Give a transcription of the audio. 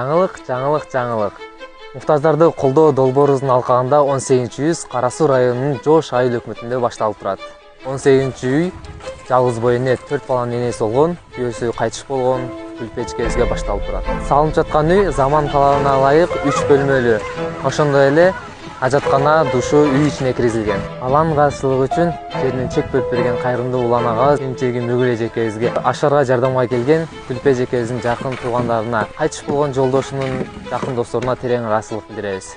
Жаңылык. Муктаждарды колдоо долбоорубуздун алкагында 18-үй Кара Суу районунун Жош айыл өкмөтүндө башталып турат. 18-үй жалгыз бой эне 4 баланын энеси болгон, күйөөсү кайтыш болгон Күлпечкебизге башталып турат. Салынып жаткан үй заман талабына ылайык 3 бөлмөлүү. Ошондой эле ажаткана, душу үй ичине киргизилген. Алардын каршылыгы үчүн жерин чек бөлүп берген кайрымдуу улан ага Эмчеги Мүгүл эжекебизге, ашарга жардамга келген Күлпе эжекебиздин жакын туугандарына, кайтыш болгон жолдошунун жакын досторуна терең ыраазычылык билдиребиз.